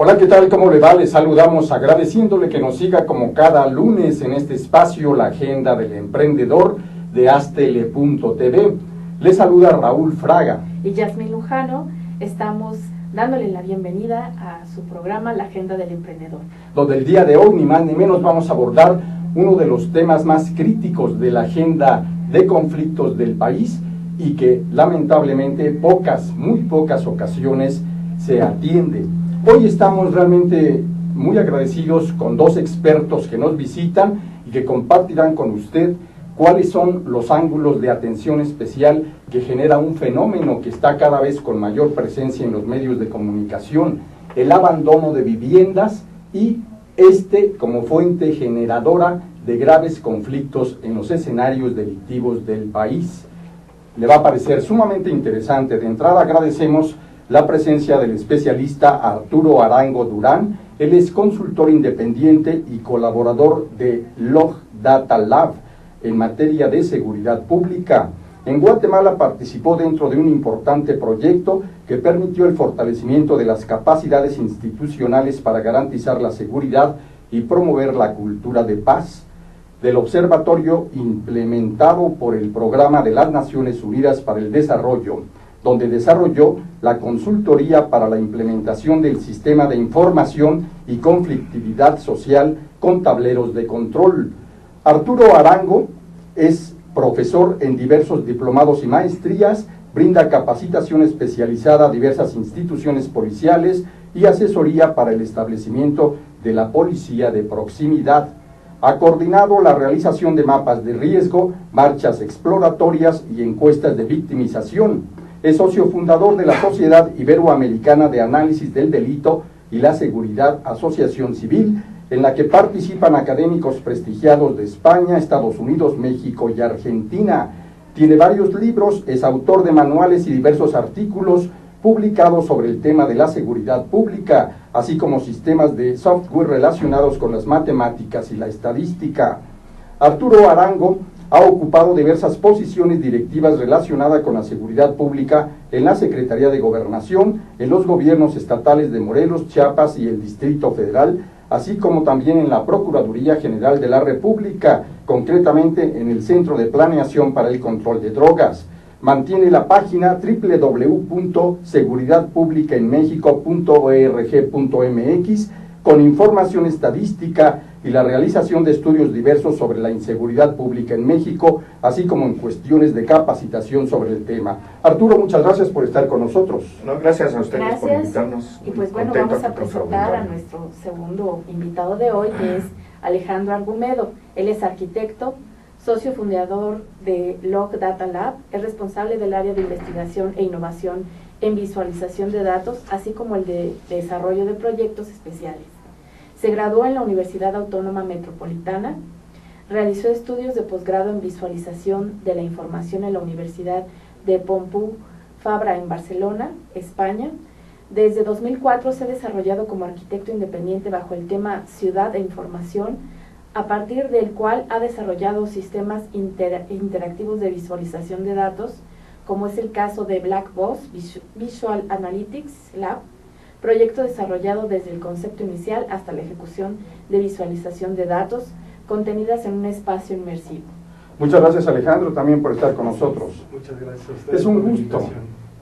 Hola, ¿qué tal? ¿Cómo le va? Le saludamos agradeciéndole que nos siga como cada lunes en este espacio, la Agenda del Emprendedor de Astele.tv. Le saluda Raúl Fraga. Y Yasmín Lujano. Estamos dándole la bienvenida a su programa, la Agenda del Emprendedor. Donde el día de hoy, ni más ni menos, vamos a abordar uno de los temas más críticos de la agenda de conflictos del país y que lamentablemente muy pocas ocasiones se atiende. Hoy estamos realmente muy agradecidos con dos expertos que nos visitan y que compartirán con usted cuáles son los ángulos de atención especial que genera un fenómeno que está cada vez con mayor presencia en los medios de comunicación, el abandono de viviendas y como fuente generadora de graves conflictos en los escenarios delictivos del país. Le va a parecer sumamente interesante. De entrada agradecemos la presencia del especialista Arturo Arango Durán. Él es consultor independiente y colaborador de Log Data Lab en materia de seguridad pública. En Guatemala participó dentro de un importante proyecto que permitió el fortalecimiento de las capacidades institucionales para garantizar la seguridad y promover la cultura de paz del observatorio implementado por el Programa de las Naciones Unidas para el Desarrollo, donde desarrolló la consultoría para la implementación del sistema de información y conflictividad social con tableros de control. Arturo Arango es profesor en diversos diplomados y maestrías, brinda capacitación especializada a diversas instituciones policiales y asesoría para el establecimiento de la policía de proximidad. Ha coordinado la realización de mapas de riesgo, marchas exploratorias y encuestas de victimización. Es socio fundador de la Sociedad Iberoamericana de Análisis del Delito y la Seguridad, Asociación Civil, en la que participan académicos prestigiados de España, Estados Unidos, México y Argentina. Tiene varios libros, es autor de manuales y diversos artículos publicados sobre el tema de la seguridad pública, así como sistemas de software relacionados con las matemáticas y la estadística. Arturo Arango ha ocupado diversas posiciones directivas relacionadas con la seguridad pública en la Secretaría de Gobernación, en los gobiernos estatales de Morelos, Chiapas y el Distrito Federal, así como también en la Procuraduría General de la República, concretamente en el Centro de Planeación para el Control de Drogas. Mantiene la página www.seguridadpublicaenmexico.org.mx con información estadística y la realización de estudios diversos sobre la inseguridad pública en México, así como en cuestiones de capacitación sobre el tema. Arturo, muchas gracias por estar con nosotros. No, gracias a ustedes por invitarnos. Y pues bueno, vamos a presentar a nuestro segundo invitado de hoy, que es Alejandro Argumedo. Él es arquitecto, socio fundador de Log Data Lab, es responsable del área de investigación e innovación en visualización de datos, así como el de desarrollo de proyectos especiales. Se graduó en la Universidad Autónoma Metropolitana, realizó estudios de posgrado en visualización de la información en la Universidad de Pompeu Fabra en Barcelona, España. Desde 2004 se ha desarrollado como arquitecto independiente bajo el tema Ciudad e Información, a partir del cual ha desarrollado sistemas interactivos de visualización de datos, como es el caso de Black Box Visual Analytics Lab, proyecto desarrollado desde el concepto inicial hasta la ejecución de visualización de datos contenidas en un espacio inmersivo. Muchas gracias, Alejandro, también por estar con nosotros. Muchas gracias a ustedes. Es un gusto.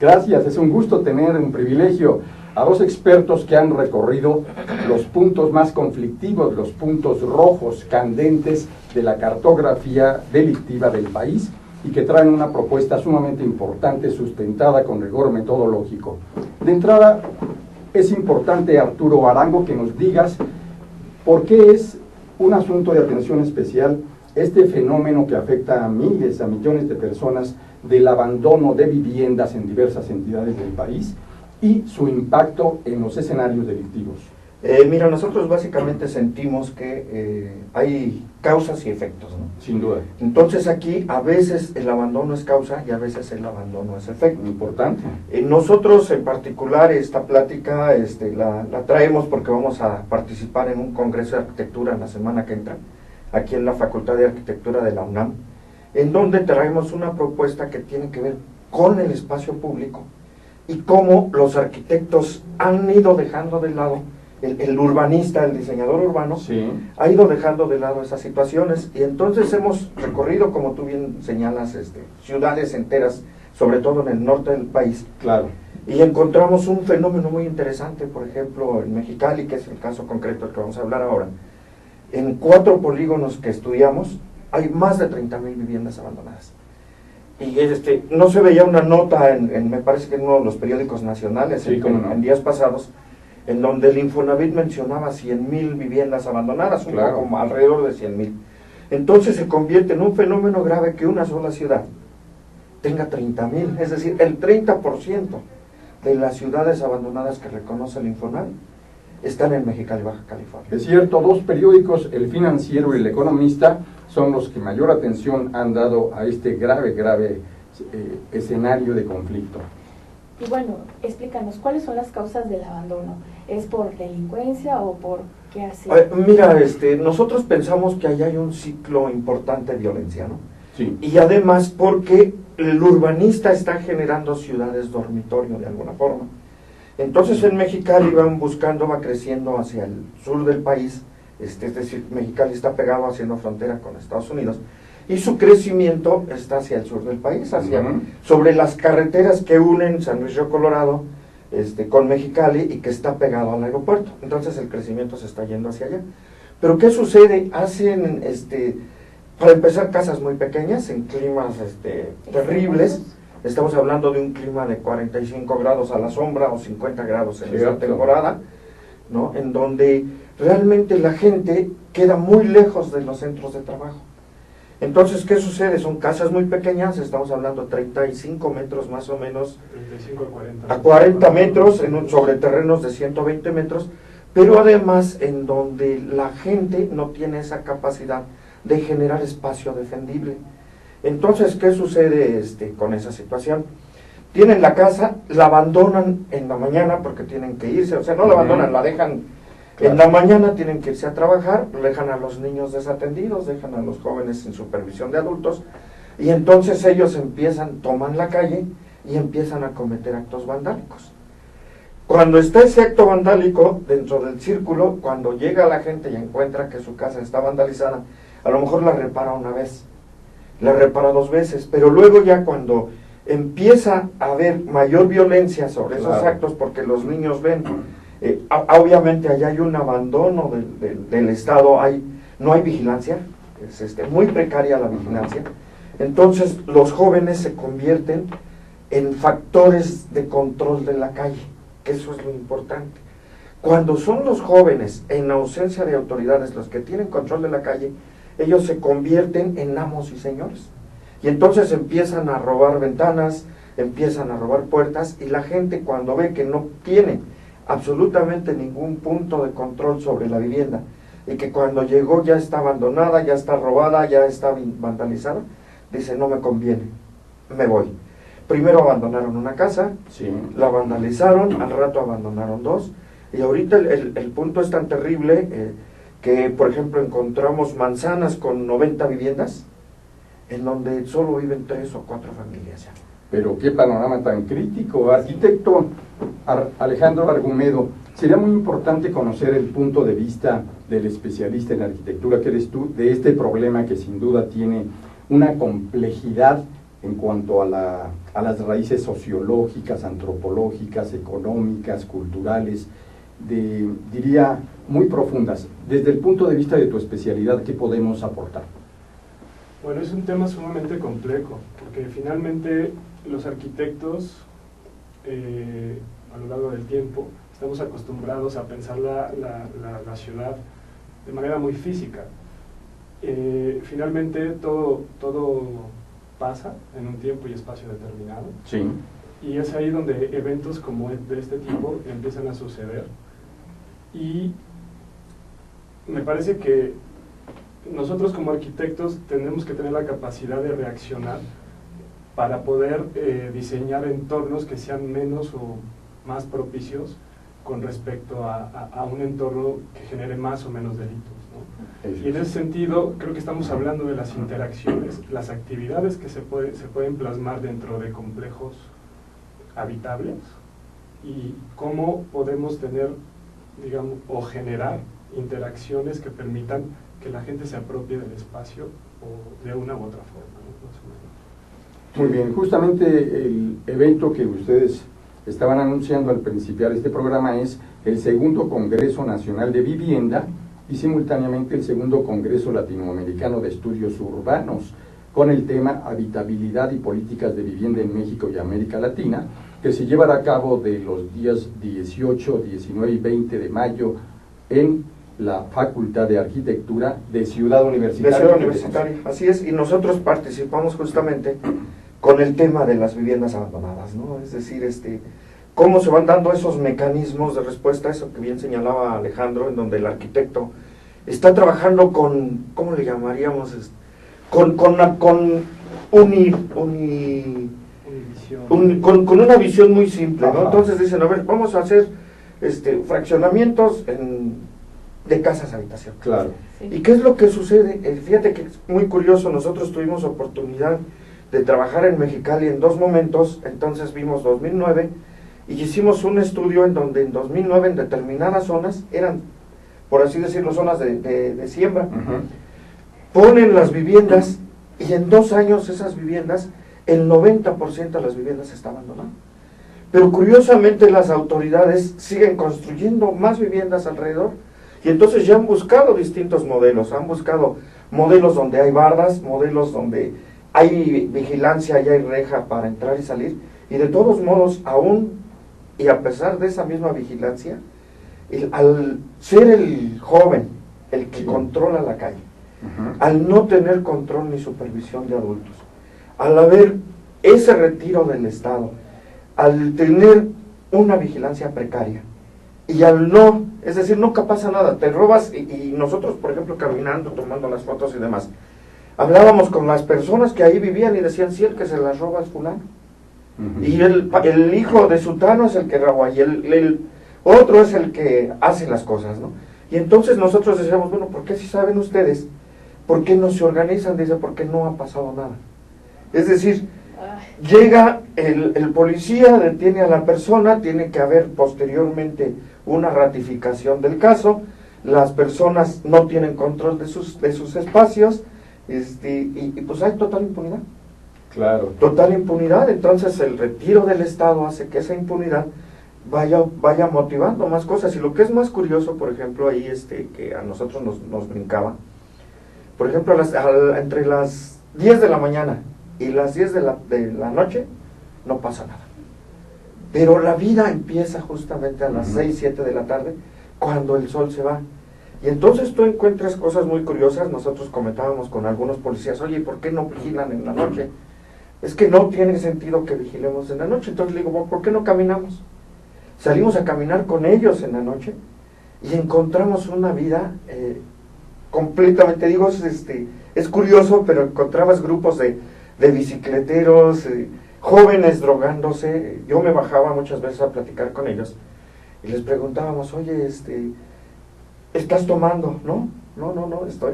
Gracias, es un gusto tener un privilegio a dos expertos que han recorrido los puntos más conflictivos, los puntos rojos, candentes de la cartografía delictiva del país y que traen una propuesta sumamente importante, sustentada con rigor metodológico. De entrada, es importante, Arturo Arango, que nos digas por qué es un asunto de atención especial este fenómeno que afecta a miles, a millones de personas del abandono de viviendas en diversas entidades del país y su impacto en los escenarios delictivos. Mira, nosotros básicamente sentimos que hay causas y efectos, ¿no? Sin duda. Entonces aquí a veces el abandono es causa y a veces el abandono es efecto. Importante. Nosotros en particular esta plática la traemos porque vamos a participar en un congreso de arquitectura en la semana que entra, aquí en la Facultad de Arquitectura de la UNAM, en donde traemos una propuesta que tiene que ver con el espacio público y cómo los arquitectos han ido dejando de lado el urbanista, el diseñador urbano, sí, ha ido dejando de lado esas situaciones, y entonces hemos recorrido, como tú bien señalas, ciudades enteras, sobre todo en el norte del país, claro, y encontramos un fenómeno muy interesante. Por ejemplo, en Mexicali, que es el caso concreto del que vamos a hablar ahora, en 4 polígonos que estudiamos, hay más de 30,000 viviendas abandonadas. Y no se veía una nota, me parece que en uno de los periódicos nacionales, sí, en días pasados, en donde el Infonavit mencionaba 100,000 viviendas abandonadas, un claro, poco alrededor de 100,000. Entonces se convierte en un fenómeno grave que una sola ciudad tenga 30,000, es decir, el 30% de las ciudades abandonadas que reconoce el Infonavit están en Mexicali, Baja California. es cierto. 2 periódicos, El Financiero y El Economista, son los que mayor atención han dado a este grave escenario de conflicto. Y bueno, explícanos, ¿cuáles son las causas del abandono? ¿Es por delincuencia o por qué hace? Mira, nosotros pensamos que ahí hay un ciclo importante de violencia, ¿no? Sí. Y además porque el urbanista está generando ciudades dormitorio de alguna forma. Entonces en Mexicali va creciendo hacia el sur del país, es decir, Mexicali está pegado haciendo frontera con Estados Unidos, y su crecimiento está hacia el sur del país, sobre las carreteras que unen San Luis Río Colorado con Mexicali, y que está pegado al aeropuerto. Entonces el crecimiento se está yendo hacia allá. Pero ¿qué sucede? Hacen, para empezar, casas muy pequeñas, en climas terribles. Estamos hablando de un clima de 45 grados a la sombra o 50 grados en esta temporada, ¿no? En donde realmente la gente queda muy lejos de los centros de trabajo. Entonces, ¿qué sucede? Son casas muy pequeñas, estamos hablando de 35 metros más o menos, 35 a 40 metros, sobre terrenos de 120 metros, pero además en donde la gente no tiene esa capacidad de generar espacio defendible. Entonces, ¿qué sucede con esa situación? Tienen la casa, la abandonan en la mañana porque tienen que irse, o sea, no la abandonan, la dejan. En la mañana tienen que irse a trabajar, dejan a los niños desatendidos, dejan a los jóvenes sin supervisión de adultos, y entonces ellos toman la calle y empiezan a cometer actos vandálicos. Cuando está ese acto vandálico dentro del círculo, cuando llega la gente y encuentra que su casa está vandalizada, a lo mejor la repara una vez, la repara 2 veces, pero luego ya cuando empieza a haber mayor violencia sobre esos actos, porque los niños ven, obviamente allá hay un abandono del Estado, no hay vigilancia, es muy precaria la vigilancia. Entonces los jóvenes se convierten en factores de control de la calle, que eso es lo importante. Cuando son los jóvenes, en ausencia de autoridades, los que tienen control de la calle, ellos se convierten en amos y señores. Y entonces empiezan a robar ventanas, empiezan a robar puertas, y la gente, cuando ve que no tiene absolutamente ningún punto de control sobre la vivienda, y que cuando llegó ya está abandonada, ya está robada, ya está vandalizada, dice: no me conviene, me voy. Primero abandonaron una casa, la vandalizaron, al rato abandonaron 2, y ahorita el punto es tan terrible que, por ejemplo, encontramos manzanas con 90 viviendas, en donde solo viven 3 o 4 familias ya. Pero qué panorama tan crítico. Arquitecto Alejandro Argumedo, sería muy importante conocer el punto de vista del especialista en arquitectura que eres tú, de este problema que sin duda tiene una complejidad en cuanto a las raíces sociológicas, antropológicas, económicas, culturales, diría, muy profundas. Desde el punto de vista de tu especialidad, ¿qué podemos aportar? Bueno, es un tema sumamente complejo, porque finalmente los arquitectos, a lo largo del tiempo, estamos acostumbrados a pensar la ciudad de manera muy física. Finalmente todo pasa en un tiempo y espacio determinado. Sí. Y es ahí donde eventos como de este tipo empiezan a suceder. Y me parece que nosotros como arquitectos tenemos que tener la capacidad de reaccionar para poder diseñar entornos que sean menos o más propicios con respecto a un entorno que genere más o menos delitos, ¿no? Y en ese sentido creo que estamos hablando de las interacciones, las actividades que se pueden plasmar dentro de complejos habitables, y cómo podemos tener digamos, o generar interacciones que permitan que la gente se apropie del espacio o de una u otra forma, ¿no? Más o menos. Muy bien, justamente el evento que ustedes estaban anunciando al principiar este programa es el segundo Congreso Nacional de Vivienda y simultáneamente el segundo Congreso Latinoamericano de Estudios Urbanos, con el tema Habitabilidad y Políticas de Vivienda en México y América Latina, que se llevará a cabo de los días 18, 19 y 20 de mayo en la Facultad de Arquitectura de Ciudad Universitaria. De Ciudad Universitaria, así es, y nosotros participamos justamente con el tema de las viviendas abandonadas, ¿no? Es decir, cómo se van dando esos mecanismos de respuesta, eso que bien señalaba Alejandro, en donde el arquitecto está trabajando con, ¿cómo le llamaríamos? Con una visión muy simple, ¿no? Entonces dicen, a ver, vamos a hacer fraccionamientos de casas habitación. Claro. Sí. ¿Y qué es lo que sucede? Fíjate que es muy curioso, nosotros tuvimos oportunidad de trabajar en Mexicali en 2 momentos, entonces vimos 2009 y hicimos un estudio en donde en 2009 en determinadas zonas, eran, por así decirlo, zonas de siembra, ponen las viviendas y en 2 años esas viviendas, el 90% de las viviendas está abandonada. Pero curiosamente las autoridades siguen construyendo más viviendas alrededor y entonces ya han buscado distintos modelos, han buscado modelos donde hay bardas, modelos donde hay vigilancia, ya hay reja para entrar y salir, y de todos modos, aún y a pesar de esa misma vigilancia, al ser el joven el que controla la calle, al no tener control ni supervisión de adultos, al haber ese retiro del Estado, al tener una vigilancia precaria, y al no, es decir, nunca pasa nada, te robas, y nosotros, por ejemplo, caminando, tomando las fotos y demás, hablábamos con las personas que ahí vivían y decían, sí, el que se las roba es fulano. Y el hijo de sultano es el que roba, y el otro es el que hace las cosas, ¿no? Y entonces nosotros decíamos, bueno, ¿por qué si saben ustedes? ¿Por qué no se organizan? Dice, porque no ha pasado nada. Es decir, llega el policía, detiene a la persona, tiene que haber posteriormente una ratificación del caso, las personas no tienen control de sus espacios, y pues hay total impunidad. Claro. Total impunidad, entonces el retiro del Estado hace que esa impunidad vaya motivando más cosas. Y lo que es más curioso, por ejemplo, ahí que a nosotros nos brincaba, por ejemplo, entre las 10 de la mañana y las 10 de la noche no pasa nada. Pero la vida empieza justamente a las 6, 7 de la tarde, cuando el sol se va. Y entonces tú encuentras cosas muy curiosas. Nosotros comentábamos con algunos policías, oye, ¿por qué no vigilan en la noche? Es que no tiene sentido que vigilemos en la noche. Entonces le digo, ¿por qué no caminamos? Salimos a caminar con ellos en la noche y encontramos una vida completamente, digo, es curioso, pero encontrabas grupos de bicicleteros, jóvenes drogándose. Yo me bajaba muchas veces a platicar con ellos y les preguntábamos, oye, ¿estás tomando? No,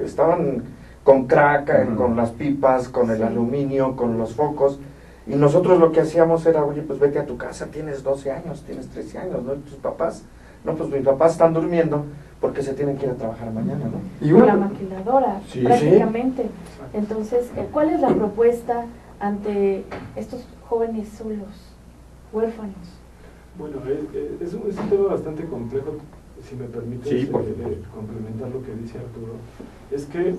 estaban con crack, con las pipas, con el aluminio, con los focos, y nosotros lo que hacíamos era, oye, pues vete a tu casa, tienes 12 años, tienes 13 años, ¿no? ¿Y tus papás? No, pues mis papás están durmiendo porque se tienen que ir a trabajar mañana, ¿no? Y la maquiladora, sí, prácticamente. Sí. Entonces, ¿cuál es la propuesta ante estos jóvenes solos, huérfanos? Bueno, es un tema bastante complejo, si me permite complementar lo que dice Arturo. Es que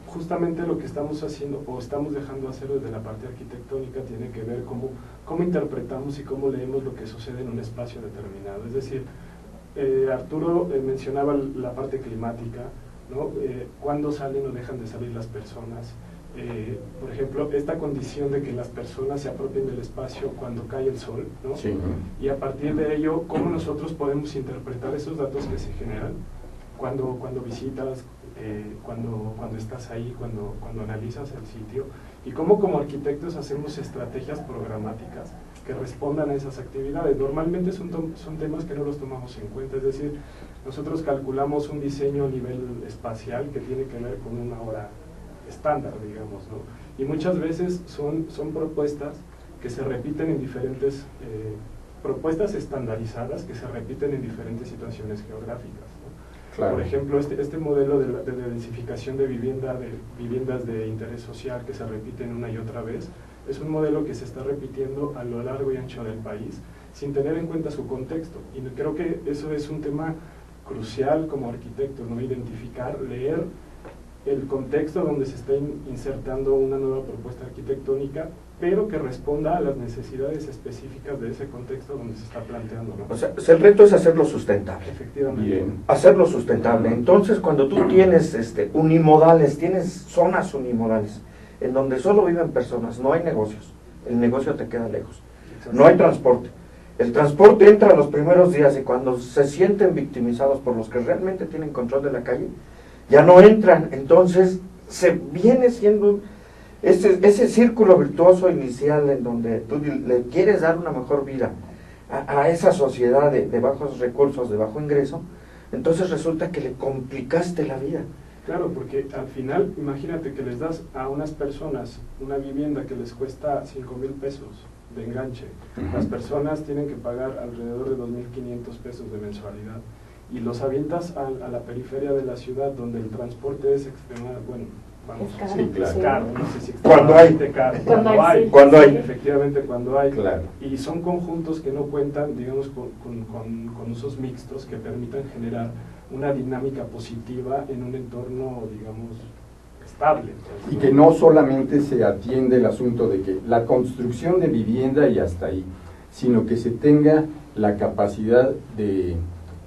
justamente lo que estamos haciendo o estamos dejando hacer desde la parte arquitectónica tiene que ver cómo interpretamos y cómo leemos lo que sucede en un espacio determinado. Es decir, Arturo mencionaba la parte climática, ¿no? Cuándo salen o dejan de salir las personas. Por ejemplo, esta condición de que las personas se apropien del espacio cuando cae el sol, ¿no? Sí. Y a partir de ello, cómo nosotros podemos interpretar esos datos que se generan cuando visitas, cuando estás ahí, cuando analizas el sitio, y cómo como arquitectos hacemos estrategias programáticas que respondan a esas actividades. Normalmente son temas que no los tomamos en cuenta, es decir, nosotros calculamos un diseño a nivel espacial que tiene que ver con una hora estándar, digamos, ¿no? Y muchas veces son propuestas que se repiten en diferentes propuestas estandarizadas que se repiten en diferentes situaciones geográficas, ¿no? Claro. Por ejemplo, este modelo de la densificación de viviendas de interés social que se repiten una y otra vez, es un modelo que se está repitiendo a lo largo y ancho del país sin tener en cuenta su contexto. Y creo que eso es un tema crucial como arquitectos, ¿no? Identificar, leer el contexto donde se está insertando una nueva propuesta arquitectónica, pero que responda a las necesidades específicas de ese contexto donde se está planteando, ¿no? O sea, el reto es hacerlo sustentable. Efectivamente. Bien. Hacerlo sustentable. Entonces, cuando tú tienes unimodales, tienes zonas unimodales, en donde solo viven personas, no hay negocios, el negocio te queda lejos, no hay transporte. El transporte entra los primeros días y cuando se sienten victimizados por los que realmente tienen control de la calle, ya no entran. Entonces, se viene siendo ese círculo virtuoso inicial en donde tú le quieres dar una mejor vida a esa sociedad de bajos recursos, de bajo ingreso, entonces resulta que le complicaste la vida. Claro, porque al final, imagínate que les das a unas personas una vivienda que les cuesta 5,000 pesos de enganche. Las personas tienen que pagar alrededor de 2,500 pesos de mensualidad. Y los avientas a la periferia de la ciudad, donde el transporte es extremadamente, bueno, vamos, Es caro, sí, claro. caro, no sé si Cuando hay. caro. Cuando hay. Efectivamente, cuando hay. Claro. Y son conjuntos que no cuentan, digamos, con usos mixtos que permitan generar una dinámica positiva en un entorno, digamos, estable. Y que no solamente se atiende el asunto de que la construcción de vivienda y hasta ahí, sino que se tenga la capacidad de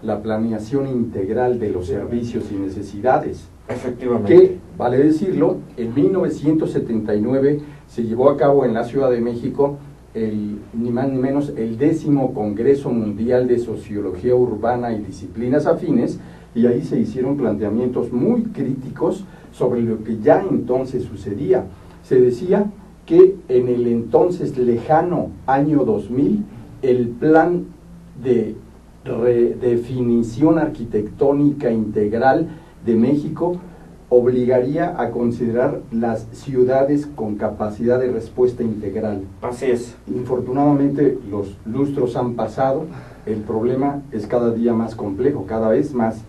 la planeación integral de los servicios y necesidades. Efectivamente. Que, vale decirlo, en 1979 se llevó a cabo en la Ciudad de México ni más ni menos el 10º Congreso Mundial de Sociología Urbana y Disciplinas Afines, y ahí se hicieron planteamientos muy críticos sobre lo que ya entonces sucedía. Se decía que en el entonces lejano año 2000, el plan de redefinición arquitectónica integral de México obligaría a considerar las ciudades con capacidad de respuesta integral. Así es. Infortunadamente los lustros han pasado, el problema es cada día más complejo, cada vez más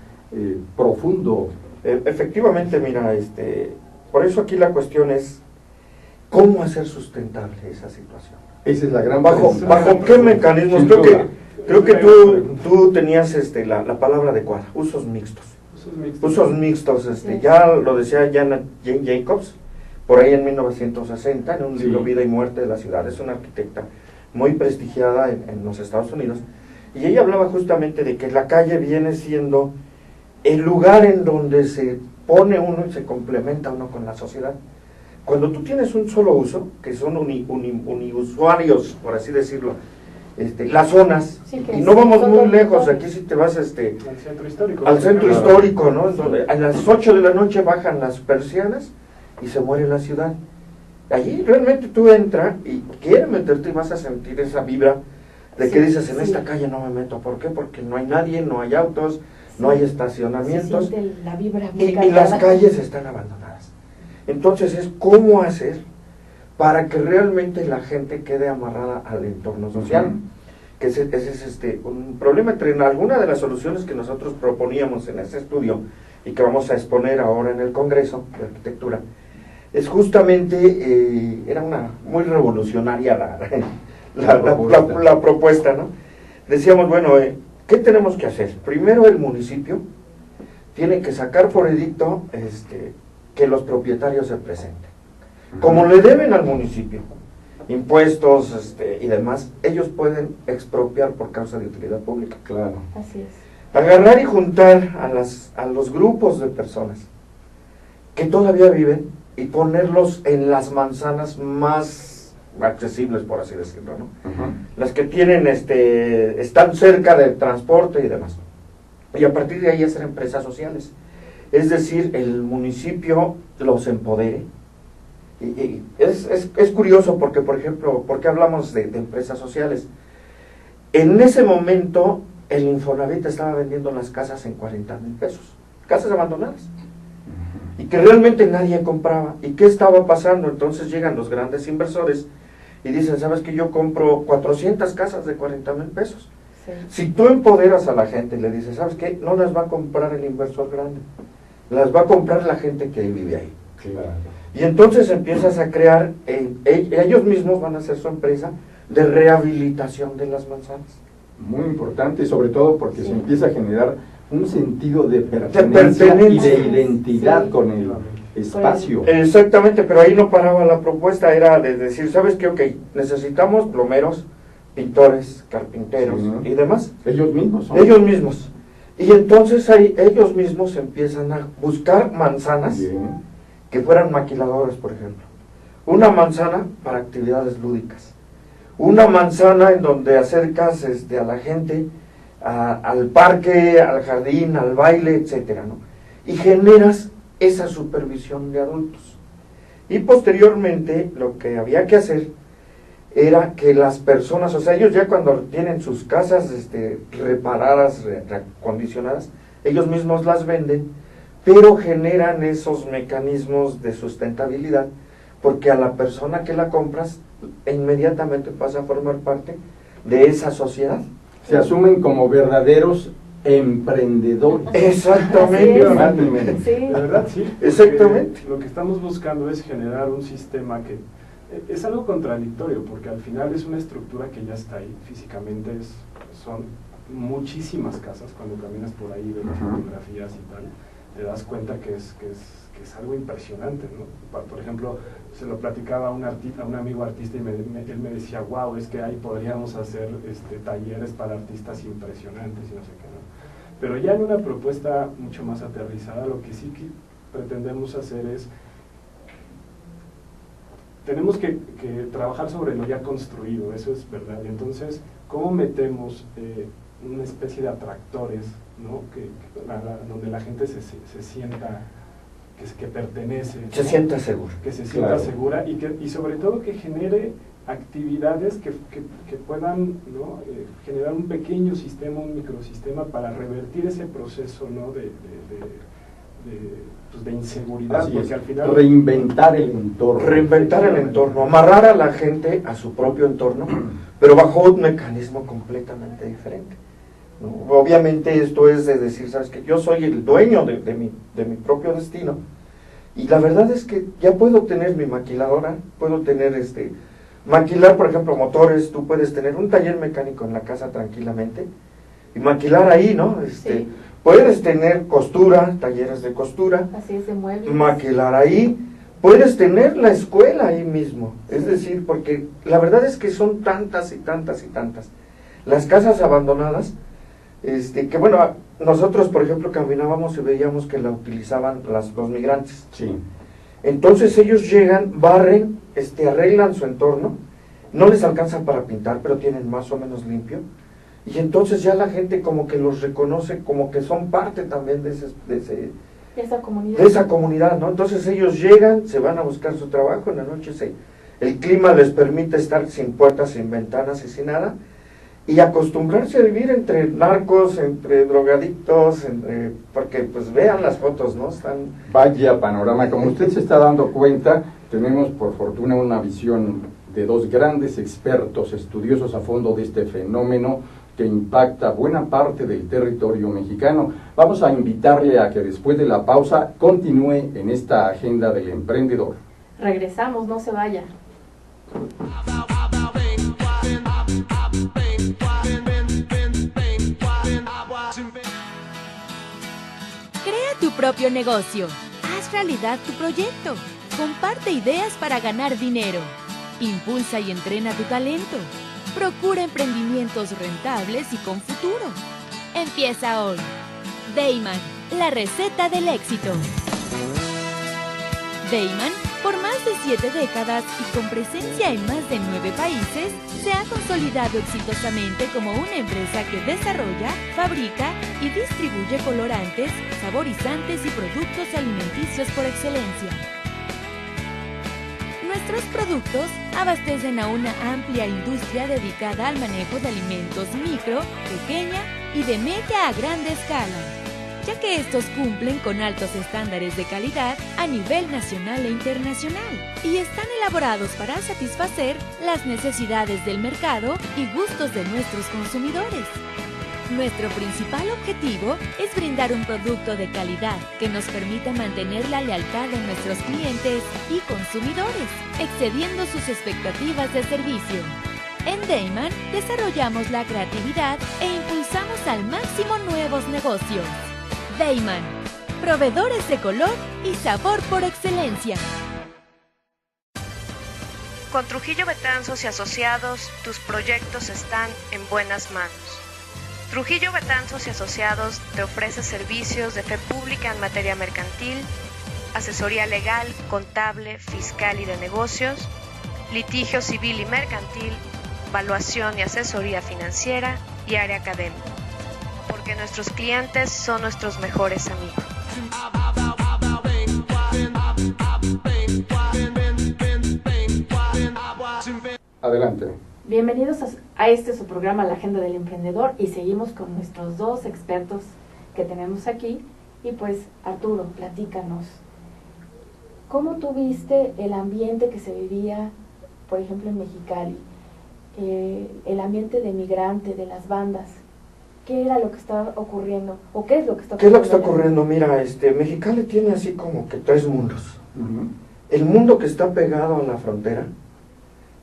profundo. Efectivamente, mira, por eso aquí la cuestión es ¿cómo hacer sustentable esa situación? Esa es la gran ¿Bajo pregunta. qué mecanismos? Sin Creo que duda. tú tenías la palabra adecuada, usos mixtos. Usos mixtos, Sí. ya lo decía Jane Jacobs, por ahí en 1960, en un Sí. libro Vida y Muerte de la Ciudad. Es una arquitecta muy prestigiada en los Estados Unidos, y ella hablaba justamente de que la calle viene siendo el lugar en donde se pone uno y se complementa uno con la sociedad. Cuando tú tienes un solo uso, que son uniusuarios, por así decirlo, las zonas, Sí, que y no vamos son muy lejos, dormitorios. aquí si te vas Al centro histórico. al centro Claro. histórico, ¿no? En donde a las 8 de la noche bajan las persianas y se muere la ciudad. Allí realmente tú entras y quieres meterte y vas a sentir esa vibra de que Sí, dices, en sí. esta calle no me meto. ¿Por qué? Porque no hay nadie, no hay autos, no hay estacionamientos, Se siente la vibra muy y las cargada. calles están abandonadas. Entonces es cómo hacer para que realmente la gente quede amarrada al entorno social. Ujú. Que ese es un problema. Entre algunas de las soluciones que nosotros proponíamos en este estudio y que vamos a exponer ahora en el Congreso de Arquitectura, es justamente, era una muy revolucionaria la propuesta, ¿no? Decíamos, bueno, ¿qué tenemos que hacer? Primero, el municipio tiene que sacar por edicto que los propietarios se presenten. Como le deben al municipio impuestos y demás, ellos pueden expropiar por causa de utilidad pública. Claro. Así es. Agarrar y juntar a los grupos de personas que todavía viven y ponerlos en las manzanas más accesibles, por así decirlo, ¿no? Ujú. Las que tienen, están cerca del transporte y demás. Y a partir de ahí hacer empresas sociales. Es decir, el municipio los empodere. Y es curioso porque, por ejemplo, ¿por qué hablamos de empresas sociales? En ese momento, el Infonavit estaba vendiendo las casas en 40,000 pesos. Casas abandonadas. Y que realmente nadie compraba. ¿Y qué estaba pasando? Entonces llegan los grandes inversores y dicen, ¿sabes qué? Yo compro 400 casas de 40,000 pesos. Sí. Si tú empoderas a la gente y le dices, ¿sabes qué? No las va a comprar el inversor grande, las va a comprar la gente que vive ahí. Claro. Y entonces empiezas a crear, ellos mismos van a hacer su empresa de rehabilitación de las manzanas. Muy importante, sobre todo porque Sí. se empieza a generar un sentido de pertenencia y de identidad Sí. con el espacio. Exactamente, pero ahí no paraba la propuesta, era de decir, ¿sabes qué? Ok, necesitamos plomeros, pintores, carpinteros Sí. y demás. Ellos mismos son. Ellos mismos. Y entonces ahí ellos mismos empiezan a buscar manzanas Bien. que fueran maquiladoras, por ejemplo. Una manzana para actividades lúdicas. Una manzana en donde acercas a la gente al parque, al jardín, al baile, etcétera, ¿no? Y generas esa supervisión de adultos. Y posteriormente lo que había que hacer era que las personas, o sea, ellos ya cuando tienen sus casas reparadas, reacondicionadas, ellos mismos las venden, pero generan esos mecanismos de sustentabilidad, porque a la persona que la compras inmediatamente pasa a formar parte de esa sociedad. Se asumen como verdaderos emprendedores. Exactamente. Así es. Sí. De verdad, sí. porque Exactamente. Lo que estamos buscando es generar un sistema que es algo contradictorio, porque al final es una estructura que ya está ahí, físicamente son muchísimas casas, cuando caminas por ahí, ves las fotografías y tal, te das cuenta que es algo impresionante, ¿no? Por ejemplo, se lo platicaba a un amigo artista y él me decía, wow, es que ahí podríamos hacer talleres para artistas impresionantes y no sé qué, ¿no? Pero ya en una propuesta mucho más aterrizada, lo que sí que pretendemos hacer es, tenemos que trabajar sobre lo ya construido, eso es verdad. Y entonces, ¿cómo metemos una especie de atractores, ¿no? Donde la gente se sienta que pertenece, ¿no? Se sienta seguro. Que se sienta Claro. segura y sobre todo que genere actividades que puedan, ¿no? Generar un pequeño sistema, un microsistema para revertir ese proceso, ¿no? de inseguridad, Así porque es. al final Reinventar el entorno. Reinventar el entorno, amarrar a la gente a su propio entorno, pero bajo un mecanismo completamente diferente, ¿no? Obviamente esto es de decir, ¿sabes qué? Yo soy el dueño de mi propio destino, y la verdad es que ya puedo tener mi maquiladora, puedo tener maquilar, por ejemplo, motores, tú puedes tener un taller mecánico en la casa tranquilamente, y maquilar ahí, ¿no? Sí. Puedes tener costura, talleres de costura, Así es, de muebles. maquilar ahí, puedes tener la escuela ahí mismo, es decir, porque la verdad es que son tantas y tantas y tantas las casas abandonadas, que bueno, nosotros por ejemplo caminábamos y veíamos que la utilizaban los migrantes. Sí. Entonces ellos llegan, barren, arreglan su entorno, no les alcanzan para pintar, pero tienen más o menos limpio, y entonces ya la gente como que los reconoce como que son parte también de esa comunidad, ¿no? Entonces ellos llegan, se van a buscar su trabajo, en la noche el clima les permite estar sin puertas, sin ventanas y sin nada, y acostumbrarse a vivir entre narcos, entre drogadictos, porque pues vean las fotos, ¿no? Vaya panorama. Como usted se está dando cuenta, tenemos por fortuna una visión de dos grandes expertos, estudiosos a fondo de este fenómeno que impacta buena parte del territorio mexicano. Vamos a invitarle a que después de la pausa continúe en esta agenda del emprendedor. Regresamos, no se vaya. Crea tu propio negocio. Haz realidad tu proyecto. Comparte ideas para ganar dinero. Impulsa y entrena tu talento. Procura emprendimientos rentables y con futuro. Empieza hoy. Dayman, la receta del éxito. Dayman, por más de 7 décadas y con presencia en más de 9 países, se ha consolidado exitosamente como una empresa que desarrolla, fabrica y distribuye colorantes, saborizantes y productos alimenticios por excelencia. Nuestros productos abastecen a una amplia industria dedicada al manejo de alimentos micro, pequeña y de media a grande escala. ya que estos cumplen con altos estándares de calidad a nivel nacional e internacional y están elaborados para satisfacer las necesidades del mercado y gustos de nuestros consumidores. Nuestro principal objetivo es brindar un producto de calidad que nos permita mantener la lealtad de nuestros clientes y consumidores, excediendo sus expectativas de servicio. En Deiman desarrollamos la creatividad e impulsamos al máximo nuevos negocios. Deiman, proveedores de color y sabor por excelencia. Con Trujillo Betanzos y Asociados, tus proyectos están en buenas manos. Trujillo Betanzos y Asociados te ofrece servicios de fe pública en materia mercantil, asesoría legal, contable, fiscal y de negocios, litigio civil y mercantil, evaluación y asesoría financiera y área académica, porque nuestros clientes son nuestros mejores amigos. Adelante. Bienvenidos a este su programa, La Agenda del Emprendedor, y seguimos con nuestros dos expertos que tenemos aquí. Y pues, Arturo, platícanos, ¿cómo tú viste el ambiente que se vivía, por ejemplo, en Mexicali? El ambiente de migrante, de las bandas. ¿Qué era lo que estaba ocurriendo? ¿O qué es lo que está ocurriendo? ¿Qué es lo que está ocurriendo? Mira, Mexicali tiene así como que tres mundos. El mundo que está pegado a la frontera,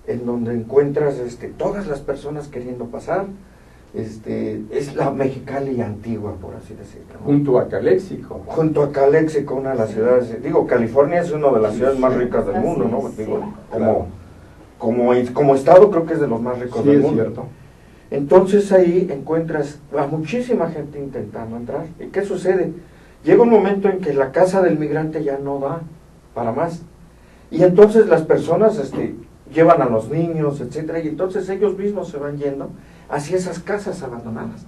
en donde encuentras todas las personas queriendo pasar, es la Mexicali antigua, por así decirlo, ¿no? Junto a Caléxico. Junto a Caléxico, una de las ciudades, digo, California es una de las ciudades más ricas del mundo, ¿no? Sí, Digo, claro. como estado creo que es de los más ricos del mundo. Cierto. Entonces ahí encuentras a muchísima gente intentando entrar. ¿Y qué sucede? Llega un momento en que la casa del migrante ya no da para más. Y entonces las personas llevan a los niños, etcétera, y entonces ellos mismos se van yendo hacia esas casas abandonadas.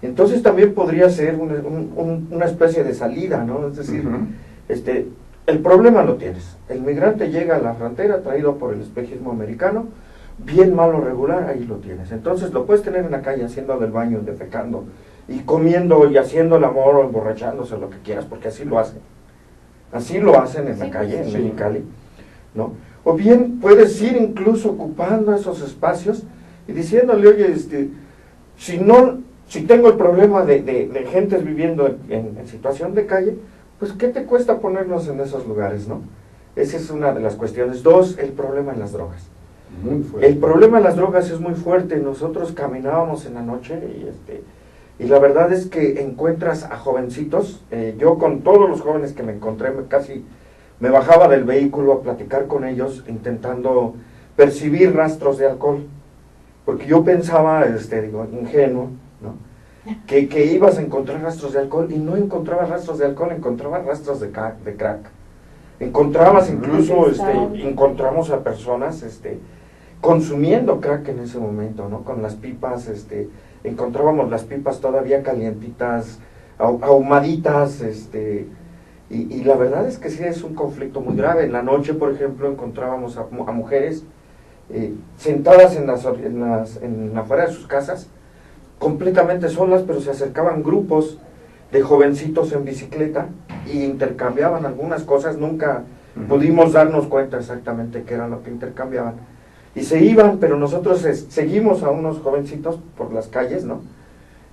Entonces también podría ser una especie de salida, ¿no? Es decir, el problema lo tienes. El migrante llega a la frontera traído por el espejismo americano, bien, malo, regular, ahí lo tienes. Entonces lo puedes tener en la calle haciendo del baño, defecando, y comiendo y haciendo el amor o emborrachándose, lo que quieras, porque así lo hacen. Así lo hacen en la calle, en Mexicali, ¿no? O bien puedes ir incluso ocupando esos espacios y diciéndole, oye, si tengo el problema de gentes viviendo en situación de calle, pues ¿qué te cuesta ponernos en esos lugares, no? Esa es una de las cuestiones. Dos, el problema en las drogas. Muy fuerte. El problema en las drogas es muy fuerte. Nosotros caminábamos en la noche y la verdad es que encuentras a jovencitos. Yo con todos los jóvenes que me encontré, casi me bajaba del vehículo a platicar con ellos, intentando percibir rastros de alcohol, porque yo pensaba, ingenuo, ¿no? Que ibas a encontrar rastros de alcohol, y no encontrabas rastros de alcohol, encontrabas rastros de crack. Encontrabas incluso, encontramos a personas, consumiendo crack en ese momento, ¿no? Con las pipas, encontrábamos las pipas todavía calientitas, ahumaditas, y la verdad es que sí es un conflicto muy grave. En la noche, por ejemplo, encontrábamos a mujeres sentadas en afuera de sus casas, completamente solas, pero se acercaban grupos de jovencitos en bicicleta y intercambiaban algunas cosas. Nunca pudimos darnos cuenta exactamente qué era lo que intercambiaban. Y se iban, pero nosotros seguimos a unos jovencitos por las calles, ¿no?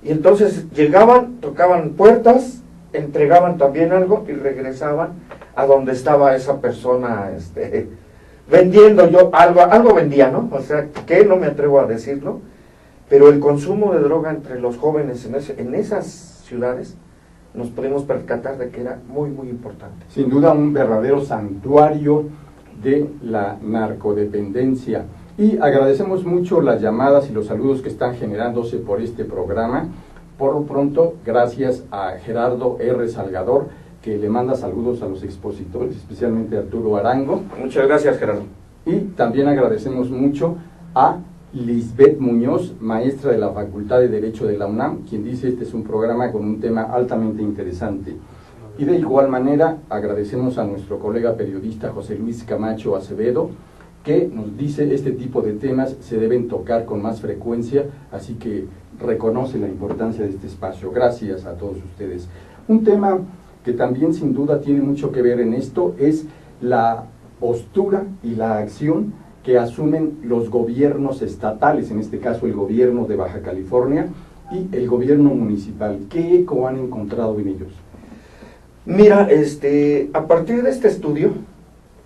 Y entonces llegaban, tocaban puertas, entregaban también algo y regresaban a donde estaba esa persona vendiendo. Algo vendía, ¿no? O sea, que no me atrevo a decirlo, pero el consumo de droga entre los jóvenes en esas ciudades, nos pudimos percatar de que era muy, muy importante. Sin duda un verdadero santuario de la narcodependencia. Y agradecemos mucho las llamadas y los saludos que están generándose por este programa. Por lo pronto, gracias a Gerardo R. Salgador, que le manda saludos a los expositores, especialmente a Arturo Arango. Muchas gracias, Gerardo. Y también agradecemos mucho a Lisbeth Muñoz, maestra de la Facultad de Derecho de la UNAM, quien dice este es un programa con un tema altamente interesante. Y de igual manera agradecemos a nuestro colega periodista José Luis Camacho Acevedo, que nos dice este tipo de temas se deben tocar con más frecuencia, así que reconoce la importancia de este espacio. Gracias a todos ustedes. Un tema que también sin duda tiene mucho que ver en esto es la postura y la acción que asumen los gobiernos estatales, en este caso el gobierno de Baja California y el gobierno municipal. ¿Qué eco han encontrado en ellos? Mira, a partir de este estudio,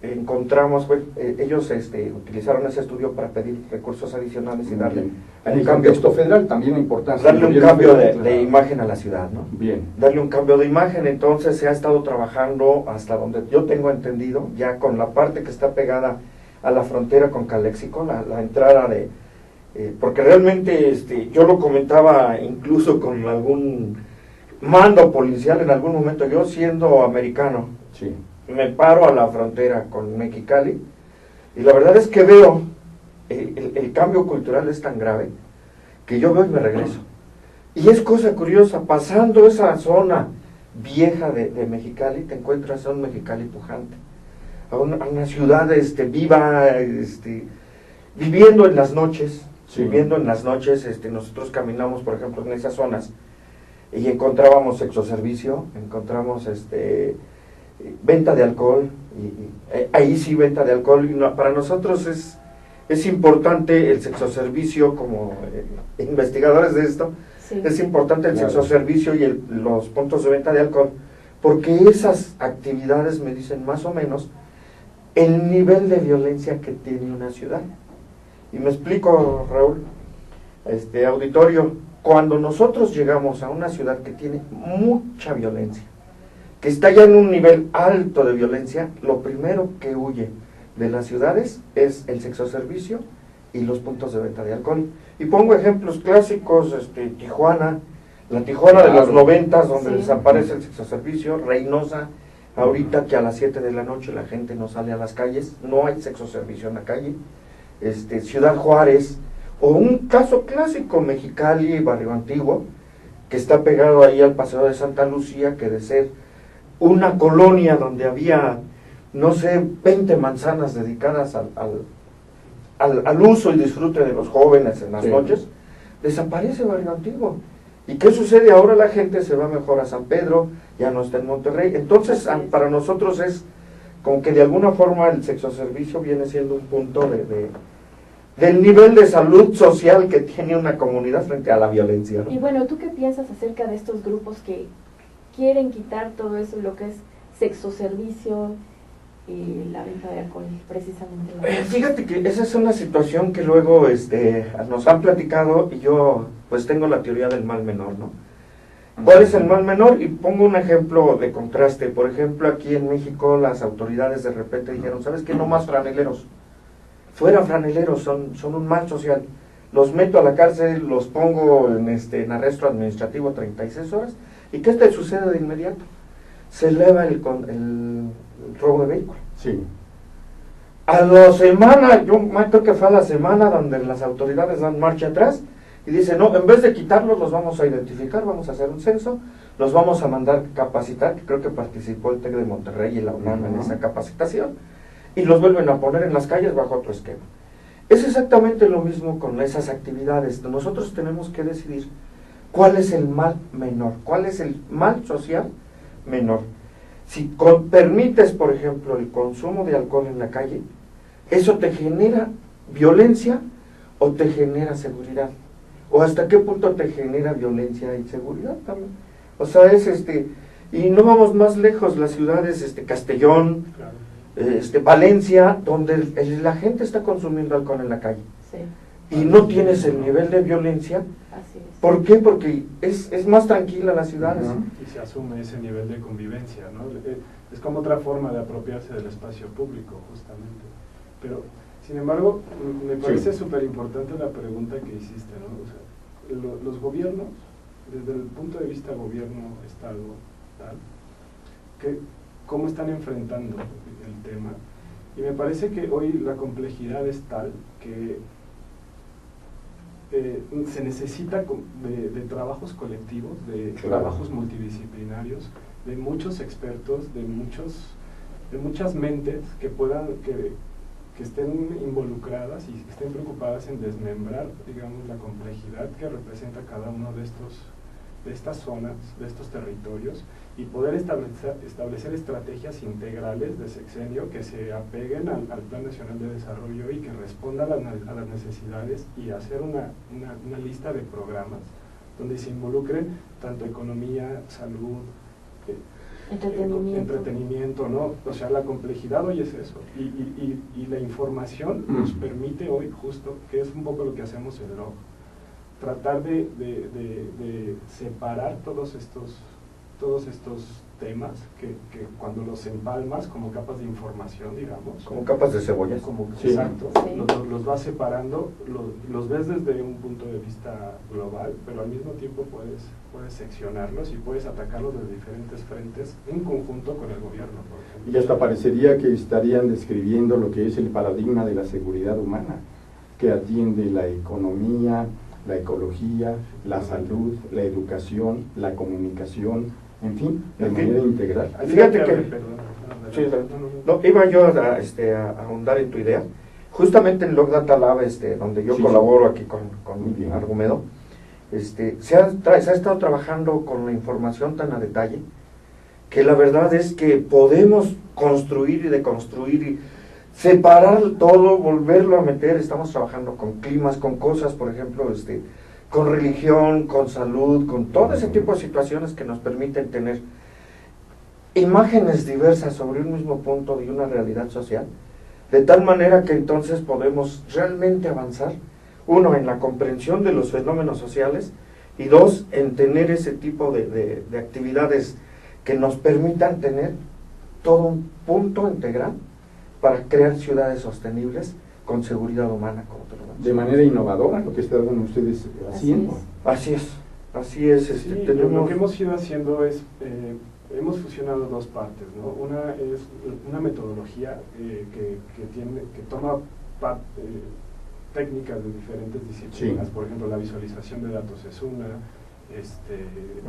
encontramos, ellos utilizaron ese estudio para pedir recursos adicionales y darle en el contexto federal también la importancia darle un cambio de imagen a la ciudad, ¿no? Bien. Darle un cambio de imagen. Entonces se ha estado trabajando, hasta donde yo tengo entendido, ya con la parte que está pegada a la frontera con Calexico, la entrada de porque realmente yo lo comentaba incluso con algún mando policial en algún momento, yo siendo americano, sí, me paro a la frontera con Mexicali y la verdad es que veo el cambio cultural es tan grave que yo veo y me regreso. Y es cosa curiosa, pasando esa zona vieja de Mexicali, te encuentras a un Mexicali pujante, a una ciudad viva, viviendo en las noches, sí, viviendo en las noches. Nosotros caminamos, por ejemplo, en esas zonas y encontrábamos sexoservicio, encontramos venta de alcohol, y ahí sí venta de alcohol, y para nosotros es importante el sexoservicio, como investigadores de esto, sí, es importante el sexoservicio y los puntos de venta de alcohol, porque esas actividades me dicen más o menos el nivel de violencia que tiene una ciudad. Y me explico, Raúl, auditorio, cuando nosotros llegamos a una ciudad que tiene mucha violencia, que está ya en un nivel alto de violencia, lo primero que huye de las ciudades es el sexoservicio y los puntos de venta de alcohol. Y pongo ejemplos clásicos, Tijuana, la Tijuana de los 90, donde sí, desaparece el sexoservicio, Reynosa, ahorita que a las 7 de la noche la gente no sale a las calles, no hay sexoservicio en la calle, Ciudad Juárez, o un caso clásico, Mexicali, Barrio Antiguo, que está pegado ahí al Paseo de Santa Lucía, que de ser una colonia donde había, no sé, 20 manzanas dedicadas al uso y disfrute de los jóvenes en las noches, desaparece Barrio Antiguo. ¿Y qué sucede? Ahora la gente se va mejor a San Pedro, ya no está en Monterrey. Entonces, para nosotros es como que de alguna forma el sexoservicio viene siendo un punto del nivel de salud social que tiene una comunidad frente a la violencia, ¿no? Y bueno, ¿tú qué piensas acerca de estos grupos que quieren quitar todo eso, lo que es sexoservicio y la venta de alcohol, precisamente? Fíjate que esa es una situación que luego nos han platicado, y yo pues tengo la teoría del mal menor, ¿no? ¿Cuál es el mal menor? Y pongo un ejemplo de contraste. Por ejemplo, aquí en México las autoridades de repente dijeron, ¿sabes qué? No más franeleros. Fuera franeleros, son un mal social. Los meto a la cárcel, los pongo en arresto administrativo 36 horas. ¿Y qué te sucede de inmediato? Se eleva el robo de vehículo. Sí. A la semana, yo creo que fue a la semana donde las autoridades dan marcha atrás y dicen, no, en vez de quitarlos, los vamos a identificar, vamos a hacer un censo, los vamos a mandar capacitar, que creo que participó el TEC de Monterrey y la UNAM en esa capacitación, y los vuelven a poner en las calles bajo otro esquema. Es exactamente lo mismo con esas actividades. Nosotros tenemos que decidir cuál es el mal menor, cuál es el mal social menor. Si permites, por ejemplo, el consumo de alcohol en la calle, ¿eso te genera violencia o te genera seguridad? ¿O hasta qué punto te genera violencia y seguridad también? O sea, y no vamos más lejos, las ciudades, Castellón, claro, Valencia, donde la gente está consumiendo alcohol en la calle. Sí. Y no tienes el nivel de violencia. Así es. ¿Por qué? Porque es más tranquila las ciudades. Y se asume ese nivel de convivencia, ¿no? Es como otra forma de apropiarse del espacio público, justamente. Pero, sin embargo, me parece súper importante la pregunta que hiciste, ¿no? O sea, los gobiernos, desde el punto de vista gobierno, Estado, tal, ¿cómo están enfrentando el tema? Y me parece que hoy la complejidad es tal que se necesita de trabajos colectivos, de trabajos multidisciplinarios, de muchos expertos, de muchas mentes que puedan, que estén involucradas y que estén preocupadas en desmembrar, digamos, la complejidad que representa cada uno de estos estas zonas, de estos territorios, y poder establecer estrategias integrales de sexenio que se apeguen al Plan Nacional de Desarrollo y que respondan a las necesidades, y hacer una lista de programas donde se involucre tanto economía, salud, entretenimiento, ¿no? O sea, la complejidad hoy es eso, y la información nos permite hoy, justo, que es un poco lo que hacemos en LOG, tratar de separar todos estos temas que cuando los empalmas como capas de información, digamos, como capas de cebolla, exacto, los vas separando, los ves desde un punto de vista global, pero al mismo tiempo puedes seccionarlos y puedes atacarlos desde diferentes frentes en conjunto con el gobierno, por ejemplo. Y hasta parecería que estarían describiendo lo que es el paradigma de la seguridad humana, que atiende la economía, la ecología, la salud, la educación, la comunicación, en fin, de manera integral. Fíjate que iba yo a ahondar en tu idea. Justamente en Log Data Lab, donde yo colaboro aquí con Argumedo, se ha estado trabajando con la información tan a detalle que la verdad es que podemos construir y deconstruir y separar todo, volverlo a meter. Estamos trabajando con climas, con cosas, por ejemplo, con religión, con salud, con todo ese tipo de situaciones que nos permiten tener imágenes diversas sobre un mismo punto de una realidad social, de tal manera que entonces podemos realmente avanzar, uno, en la comprensión de los fenómenos sociales, y dos, en tener ese tipo de actividades que nos permitan tener todo un punto integral para crear ciudades sostenibles con seguridad humana, como te lo mencioné. De manera innovadora, lo que están ustedes haciendo. Así es. Sí, lo que hemos ido haciendo es, hemos fusionado dos partes, ¿no? Una es una metodología que toma técnicas de diferentes disciplinas, por ejemplo, la visualización de datos es una,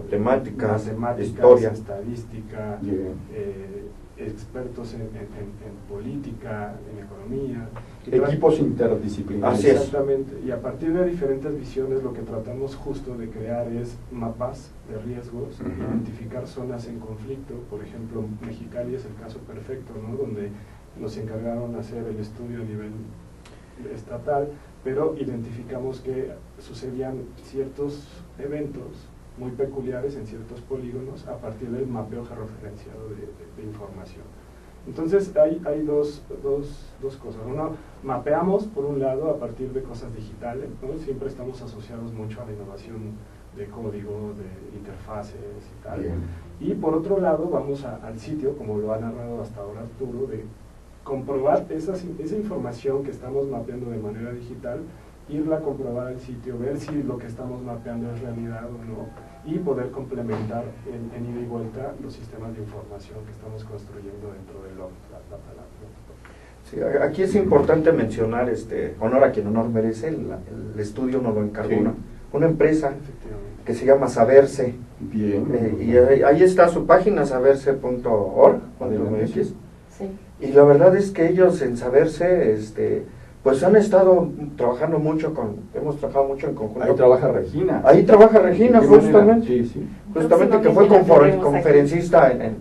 matemáticas, historia, estadística, expertos en política, en economía. Equipos interdisciplinarios. Exactamente, y a partir de diferentes visiones lo que tratamos justo de crear es mapas de riesgos, identificar zonas en conflicto. Por ejemplo, Mexicali es el caso perfecto, ¿no? Donde nos encargaron hacer el estudio a nivel estatal, pero identificamos que sucedían ciertos eventos muy peculiares en ciertos polígonos a partir del mapeo georreferenciado de información. Entonces hay dos cosas. Uno, mapeamos por un lado a partir de cosas digitales, ¿no? Siempre estamos asociados mucho a la innovación de código, de interfaces y tal. Bien. Y por otro lado vamos al sitio, como lo ha narrado hasta ahora Arturo, de comprobar esa información que estamos mapeando de manera digital, irla a comprobar al sitio, ver si lo que estamos mapeando es realidad o no, y poder complementar en ida y vuelta los sistemas de información que estamos construyendo dentro de Log Data Lab. Sí, aquí es importante mencionar, honor a quien honor merece, el estudio nos lo encargó una empresa que se llama Saberse. Bien. Y ahí está su página, saberse.org. Sí. Y la verdad es que ellos en Saberse, pues han estado trabajando mucho hemos trabajado mucho en conjunto. Ahí trabaja Regina. Ahí trabaja Regina, justamente. Sí. Justamente, que fue conferencista en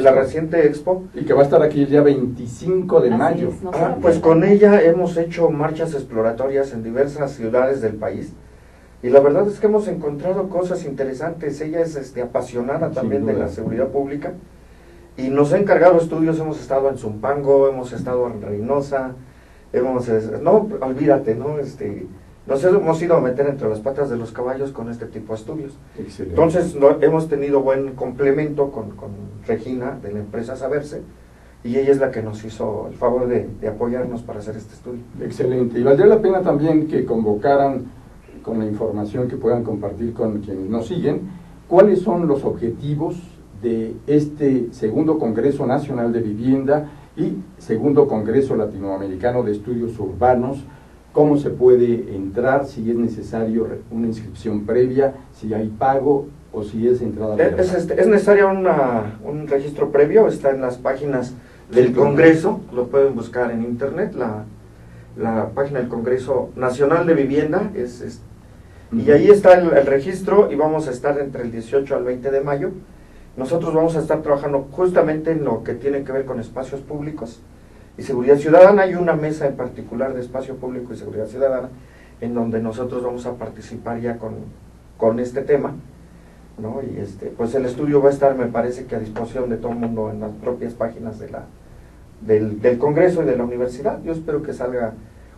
la reciente Expo. Y que va a estar aquí el día 25 de mayo. Pues con ella hemos hecho marchas exploratorias en diversas ciudades del país. Y la verdad es que hemos encontrado cosas interesantes. Ella es apasionada también de la seguridad pública. Y nos ha encargado estudios. Hemos estado en Zumpango, hemos estado en Reynosa, olvídate, ¿no? Nos hemos ido a meter entre las patas de los caballos con este tipo de estudios. Excelente. Entonces hemos tenido buen complemento con Regina de la empresa Saberse, y ella es la que nos hizo el favor de apoyarnos para hacer este estudio. Excelente. Y valdría la pena también que convocaran, con la información que puedan compartir con quienes nos siguen, cuáles son los objetivos de este segundo Congreso Nacional de Vivienda y segundo Congreso Latinoamericano de Estudios Urbanos. Cómo se puede entrar, si es necesario una inscripción previa, si hay pago o si es entrada libre. Es necesario un registro previo, está en las páginas del Congreso, lo pueden buscar en internet, la página del Congreso Nacional de Vivienda Y ahí está el registro y vamos a estar entre el 18 al 20 de mayo. Nosotros vamos a estar trabajando justamente en lo que tiene que ver con espacios públicos y seguridad ciudadana. Hay una mesa en particular de espacio público y seguridad ciudadana en donde nosotros vamos a participar ya con este tema, ¿no? Y pues el estudio va a estar, me parece que a disposición de todo el mundo en las propias páginas del Congreso y de la universidad. Yo espero que salga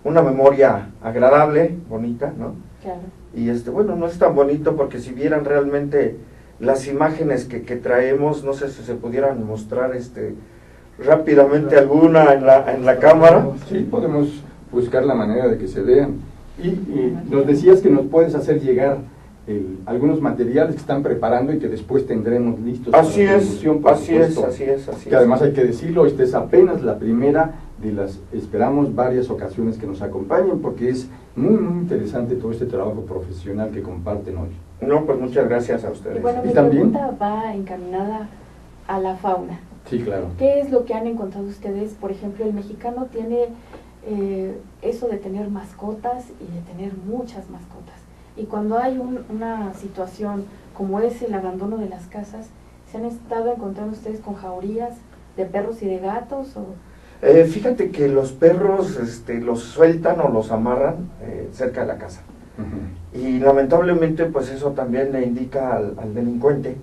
una memoria agradable, bonita, ¿no? Claro. Y bueno, no es tan bonito porque si vieran realmente las imágenes que traemos, no sé si se pudieran mostrar rápidamente alguna en la cámara. Sí, podemos buscar la manera de que se vean. Y nos decías que nos puedes hacer llegar algunos materiales que están preparando y que después tendremos listos. Así es, así es. Que además hay que decirlo, esta es apenas la primera de las, esperamos, varias ocasiones que nos acompañen, porque es muy, muy interesante todo este trabajo profesional que comparten hoy. No, pues muchas gracias a ustedes. Y bueno, mi pregunta va encaminada a la fauna. Sí, claro. ¿Qué es lo que han encontrado ustedes? Por ejemplo, el mexicano tiene eso de tener mascotas y de tener muchas mascotas. Y cuando hay una situación como es el abandono de las casas, ¿se han estado encontrando ustedes con jaurías de perros y de gatos? Fíjate que los perros los sueltan o los amarran cerca de la casa. Y lamentablemente pues eso también le indica al delincuente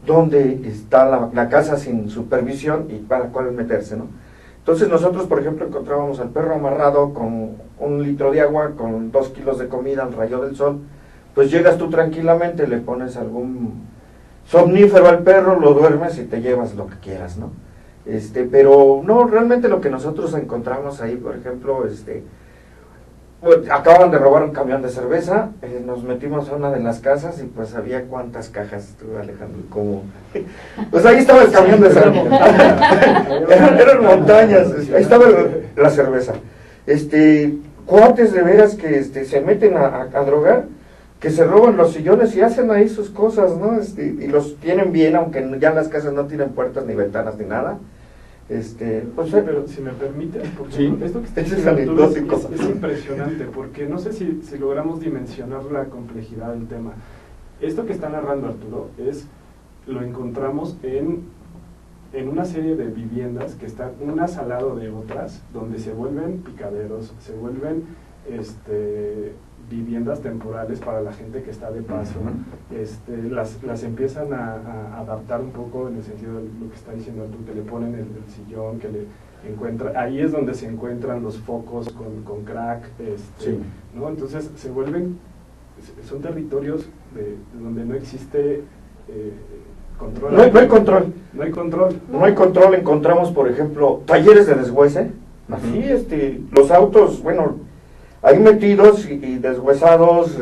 dónde está la casa sin supervisión y para cuál meterse, ¿no? Entonces nosotros, por ejemplo, encontrábamos al perro amarrado con 1 litro de agua, con 2 kilos de comida al rayo del sol. Pues llegas tú tranquilamente, le pones algún somnífero al perro, lo duermes y te llevas lo que quieras, ¿no? Pero no, realmente lo que nosotros encontramos ahí, por ejemplo, acaban de robar un camión de cerveza, nos metimos a una de las casas y pues había cuántas cajas, tú, Alejandro, como pues ahí estaba el camión de cerveza, eran montañas, ahí estaba la cerveza, cuates de veras que se meten a drogar, que se roban los sillones y hacen ahí sus cosas, ¿no? Y los tienen bien, aunque ya las casas no tienen puertas ni ventanas ni nada. Pues, pero si me permites, porque sí, esto que está diciendo es impresionante, porque no sé si logramos dimensionar la complejidad del tema. Esto que está narrando Arturo lo encontramos en una serie de viviendas que están unas al lado de otras, donde se vuelven picaderos, se vuelven viviendas temporales para la gente que está de paso. Las empiezan a adaptar un poco en el sentido de lo que está diciendo tú, que le ponen el sillón, que le encuentra, ahí es donde se encuentran los focos con crack, sí, ¿no? Entonces son territorios de donde no existe control. No hay control. No hay control. No hay control. Encontramos, por ejemplo, talleres de deshuese, así, los autos, bueno, ahí metidos y deshuesados.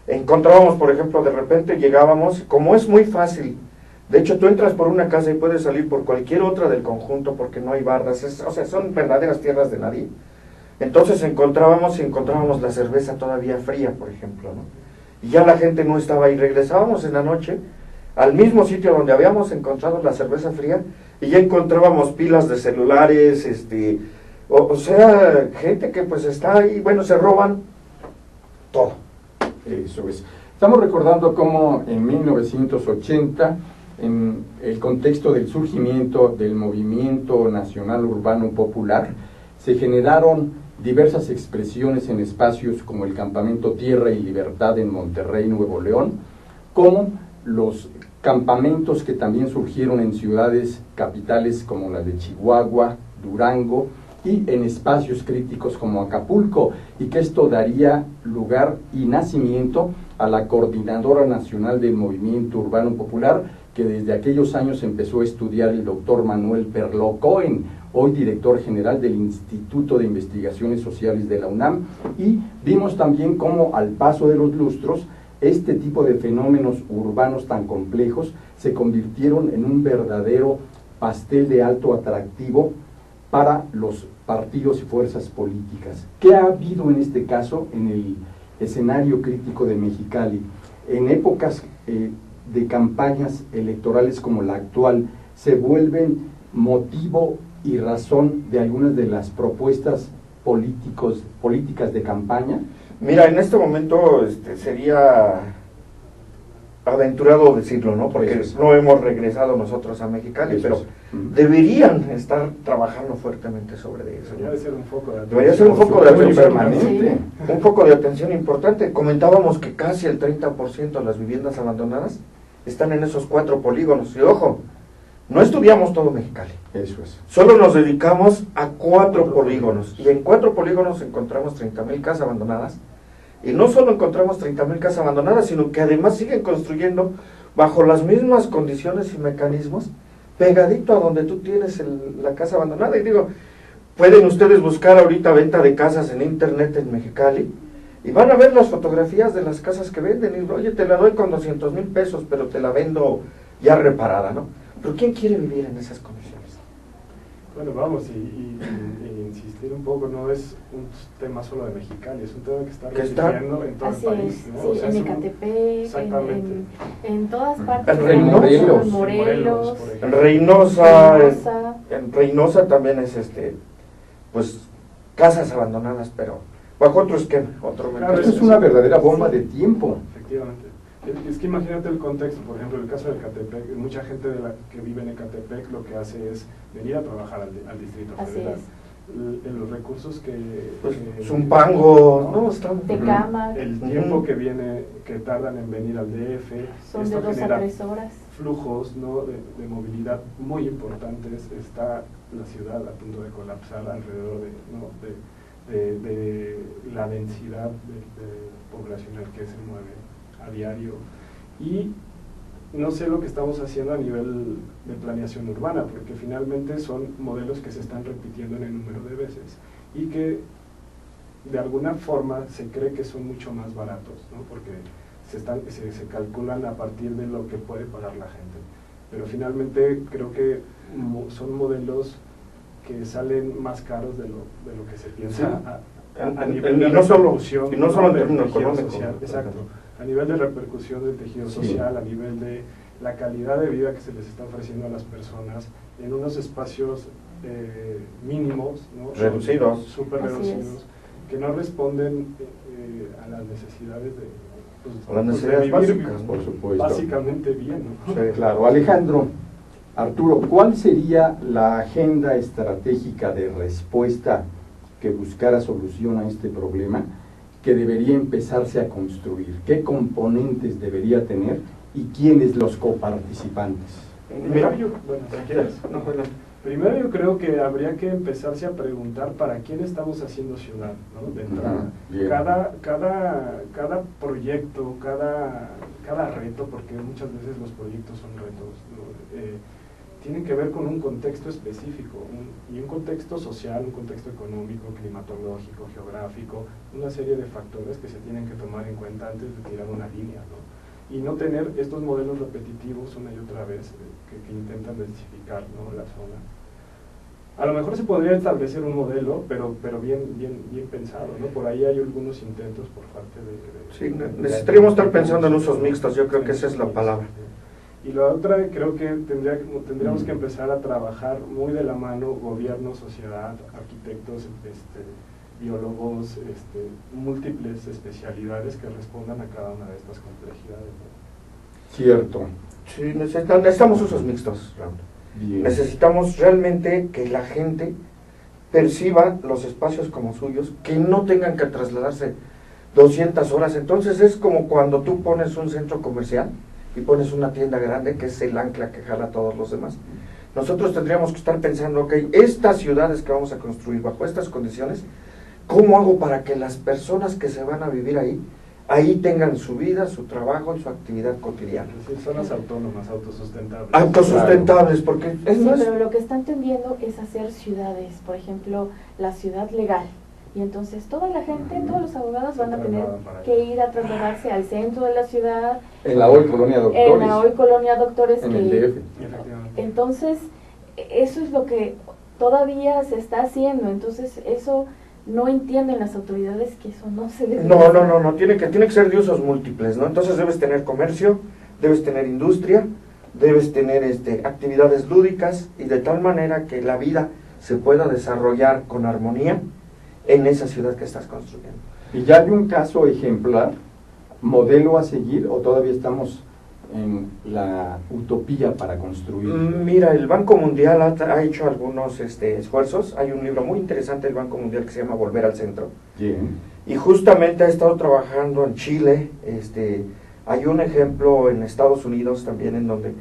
Encontrábamos, por ejemplo, de repente llegábamos, como es muy fácil, de hecho tú entras por una casa y puedes salir por cualquier otra del conjunto porque no hay bardas, o sea, son verdaderas tierras de nadie. Entonces encontrábamos la cerveza todavía fría, por ejemplo, ¿no? Y ya la gente no estaba ahí, regresábamos en la noche al mismo sitio donde habíamos encontrado la cerveza fría y ya encontrábamos pilas de celulares, o sea, gente que pues está ahí, bueno, se roban todo. Eso es. Estamos recordando cómo en 1980, en el contexto del surgimiento del movimiento nacional urbano popular, se generaron diversas expresiones en espacios como el Campamento Tierra y Libertad en Monterrey, Nuevo León, como los campamentos que también surgieron en ciudades capitales como la de Chihuahua, Durango, y en espacios críticos como Acapulco, y que esto daría lugar y nacimiento a la Coordinadora Nacional del Movimiento Urbano Popular, que desde aquellos años empezó a estudiar el doctor Manuel Perló Cohen, hoy director general del Instituto de Investigaciones Sociales de la UNAM, y vimos también cómo al paso de los lustros, este tipo de fenómenos urbanos tan complejos se convirtieron en un verdadero pastel de alto atractivo para los partidos y fuerzas políticas. ¿Qué ha habido en este caso en el escenario crítico de Mexicali? En épocas de campañas electorales como la actual, ¿se vuelven motivo y razón de algunas de las propuestas políticas de campaña? Mira, en este momento sería aventurado decirlo, ¿no? Porque no hemos regresado nosotros a Mexicali, pero deberían estar trabajando fuertemente sobre eso, ¿no? Debería ser un foco de atención. Debería ser un foco de atención permanente. Un foco de atención importante. Comentábamos que casi el 30% de las viviendas abandonadas están en esos 4 polígonos. Y ojo, no estudiamos todo Mexicali. Eso es. Solo nos dedicamos a 4 polígonos. Y en 4 polígonos encontramos 30,000 casas abandonadas. Y no solo encontramos 30,000 casas abandonadas, sino que además siguen construyendo bajo las mismas condiciones y mecanismos, pegadito a donde tú tienes la casa abandonada. Y digo, pueden ustedes buscar ahorita venta de casas en internet en Mexicali, y van a ver las fotografías de las casas que venden, y oye, te la doy con 200,000 pesos, pero te la vendo ya reparada, ¿no? Pero ¿quién quiere vivir en esas condiciones? Bueno, vamos, y insistir un poco, no es un tema solo de Mexicali, es un tema que está repitiendo en todo así el país, es, ¿no? sí, O sea, en es Ecatepec, en todas partes. En Morelos. por ejemplo. En Reynosa, en Reynosa también es pues casas abandonadas, pero bajo otro esquema, otro Claro, Esto es una verdadera bomba de tiempo. Efectivamente. Es que imagínate el contexto, por ejemplo, en el caso de Ecatepec, mucha gente que vive en Ecatepec lo que hace es venir a trabajar al Distrito Así Federal. es. En los recursos que... Zumpango, no, están... Tecámac. El tiempo que tardan en venir al DF, Son esto de 2 a genera 3 horas. flujos, ¿no? de movilidad muy importantes. Está la ciudad a punto de colapsar alrededor de la densidad poblacional que se mueve a diario, y no sé lo que estamos haciendo a nivel de planeación urbana, porque finalmente son modelos que se están repitiendo en el número de veces y que de alguna forma se cree que son mucho más baratos, ¿no? Porque se calculan a partir de lo que puede pagar la gente, pero finalmente creo que son modelos que salen más caros de lo que se piensa a nivel de repercusión, y no solo en del términos tejido económicos, social, exacto, a nivel de repercusión del tejido social, a nivel de la calidad de vida que se les está ofreciendo a las personas en unos espacios mínimos, ¿no? Reducidos, súper reducidos, que no responden a las necesidades a las necesidades básicas, por supuesto. Básicamente bien, ¿no? Sí, claro. Alejandro, Arturo, ¿cuál sería la agenda estratégica de respuesta que buscara solución a este problema que debería empezarse a construir? ¿Qué componentes debería tener y quiénes los coparticipantes? Primero yo creo que habría que empezarse a preguntar para quién estamos haciendo ciudad, ¿no? De entrada. Cada proyecto, cada reto, porque muchas veces los proyectos son retos, ¿no? Tienen que ver con un contexto específico, y un contexto social, un contexto económico, climatológico, geográfico, una serie de factores que se tienen que tomar en cuenta antes de tirar una línea, ¿no? Y no tener estos modelos repetitivos una y otra vez que intentan densificar, ¿no? La zona. A lo mejor se podría establecer un modelo, pero bien pensado, ¿no? Por ahí hay algunos intentos por parte de sí, necesitaríamos estar pensando en usos mixtos, yo creo que esa es la palabra. Y la otra, creo que tendríamos que empezar a trabajar muy de la mano gobierno, sociedad, arquitectos, biólogos, múltiples especialidades que respondan a cada una de estas complejidades, ¿no? Cierto. Sí, necesitamos usos mixtos, Raúl. Bien. Necesitamos realmente que la gente perciba los espacios como suyos, que no tengan que trasladarse 200 horas. Entonces es como cuando tú pones un centro comercial y pones una tienda grande que es el ancla que jala a todos los demás. Nosotros tendríamos que estar pensando, ok, estas ciudades que vamos a construir bajo estas condiciones, ¿cómo hago para que las personas que se van a vivir ahí tengan su vida, su trabajo y su actividad cotidiana? Es decir, zonas autónomas, autosustentables. Autosustentables, porque es Sí, más... pero lo que están tendiendo es hacer ciudades, por ejemplo, la ciudad legal. Y entonces toda la gente, todos los abogados van a tener que ir a trasladarse al centro de la ciudad. En la hoy Colonia Doctores. En la hoy Colonia Doctores. En el DF. Entonces, eso es lo que todavía se está haciendo. Entonces, eso no entienden las autoridades, que eso no se debe No, hacer. tiene que ser de usos múltiples, ¿no? Entonces debes tener comercio, debes tener industria, debes tener actividades lúdicas, y de tal manera que la vida se pueda desarrollar con armonía en esa ciudad que estás construyendo. ¿Y ya hay un caso ejemplar, modelo a seguir, o todavía estamos en la utopía para construir? Mira, el Banco Mundial ha hecho algunos esfuerzos. Hay un libro muy interesante del Banco Mundial que se llama Volver al Centro. Bien. Y justamente ha estado trabajando en Chile. Hay un ejemplo en Estados Unidos también en donde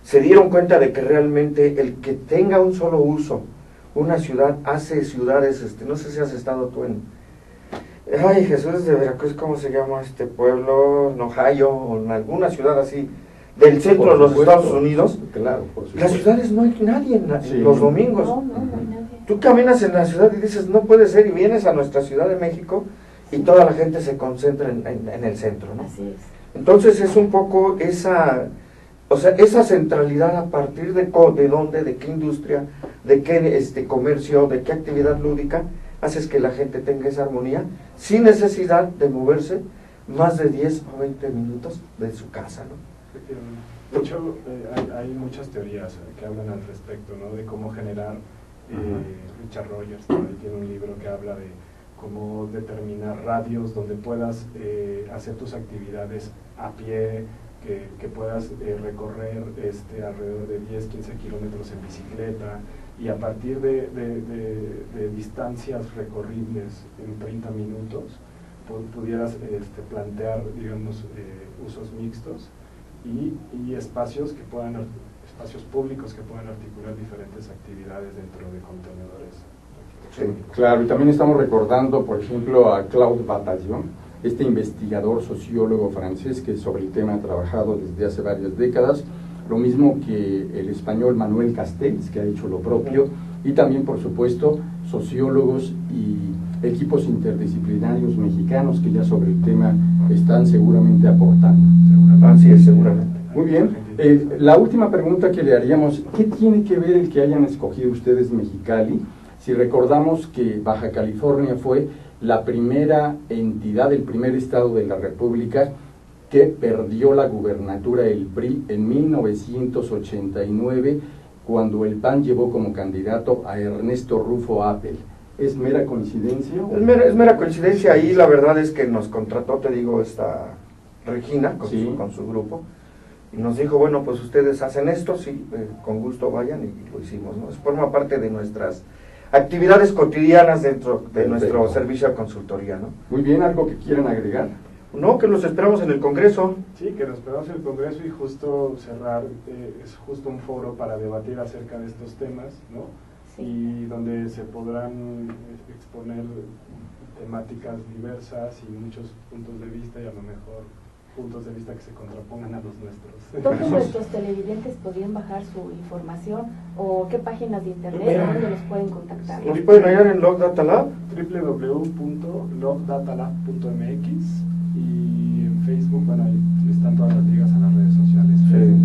se dieron cuenta de que realmente el que tenga un solo uso, una ciudad, hace ciudades, no sé si has estado tú en... Ay, Jesús de Veracruz, ¿cómo se llama este pueblo? En Ohio, o en alguna ciudad así, del centro de los Estados Unidos. Claro, por supuesto. Las ciudades no hay nadie Sí. los domingos. No hay nadie. Tú caminas en la ciudad y dices, no puede ser, y vienes a nuestra Ciudad de México y toda la gente se concentra en el centro, ¿no? Así es. Entonces es un poco esa centralidad a partir de dónde, de qué industria, de qué comercio, de qué actividad lúdica, haces que la gente tenga esa armonía sin necesidad de moverse más de 10 o 20 minutos de su casa, ¿no? De hecho, hay muchas teorías que hablan al respecto, ¿no? De cómo generar, Richard Rogers también tiene un libro que habla de cómo determinar radios donde puedas hacer tus actividades a pie, que puedas recorrer alrededor de 10, 15 kilómetros en bicicleta, y a partir de distancias recorribles en 30 minutos pudieras plantear, digamos, usos mixtos y espacios públicos que puedan articular diferentes actividades dentro de contenedores. Sí, claro, y también estamos recordando, por ejemplo, a Claude Bataillon, este investigador sociólogo francés que sobre el tema ha trabajado desde hace varias décadas, lo mismo que el español Manuel Castells, que ha hecho lo propio, y también, por supuesto, sociólogos y equipos interdisciplinarios mexicanos que ya sobre el tema están seguramente aportando. Así es, seguramente. Muy bien, la última pregunta que le haríamos, ¿qué tiene que ver el que hayan escogido ustedes Mexicali? Si recordamos que Baja California fue la primera entidad, el primer estado de la República que perdió la gubernatura del PRI en 1989, cuando el PAN llevó como candidato a Ernesto Rufo Appel. ¿Es mera coincidencia? Es mera coincidencia. Ahí la verdad es que nos contrató, te digo, esta Regina con su grupo, y nos dijo, bueno, pues ustedes hacen esto, sí, con gusto vayan, y lo hicimos, ¿no? Forma parte de nuestras actividades cotidianas dentro de nuestro servicio de consultoría, ¿no? Muy bien, ¿algo que quieran agregar? No, que los esperamos en el Congreso. Sí, que nos esperamos en el Congreso y justo cerrar, es justo un foro para debatir acerca de estos temas, ¿no? Sí. Y donde se podrán exponer temáticas diversas y muchos puntos de vista, y a lo mejor puntos de vista que se contrapongan a los nuestros. ¿Dónde nuestros televidentes podrían bajar su información o qué páginas de internet, dónde los pueden contactar? Nos pueden hallar en Log Data Lab. www.logdatalab.mx, y en Facebook, bueno, ahí están todas las ligas a las redes sociales.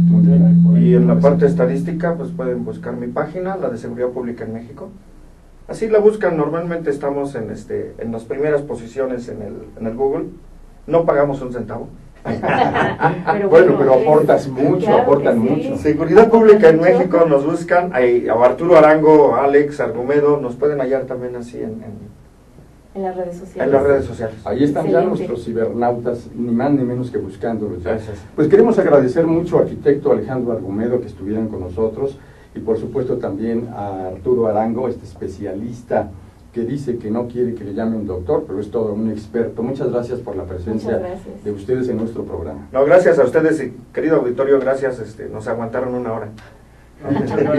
Muy bien. Y en la parte estadística, pues pueden buscar mi página, la de Seguridad Pública en México. Así la buscan, normalmente estamos en las primeras posiciones en el Google. No pagamos un centavo. Pero aportas mucho, claro, aportan sí. mucho. Seguridad Pública en México nos buscan, a Arturo Arango, Alex Argumedo, nos pueden hallar también así en las redes sociales. En las redes sociales. Ahí están ya Excelente. nuestros cibernautas, ni más ni menos que buscándolos. Gracias. Pues queremos agradecer mucho al arquitecto Alejandro Argumedo que estuvieran con nosotros, y por supuesto también a Arturo Arango, este especialista que dice que no quiere que le llamen doctor, pero es todo un experto. Muchas gracias por la presencia de ustedes en nuestro programa. No, gracias a ustedes, y querido auditorio, gracias, nos aguantaron una hora. Y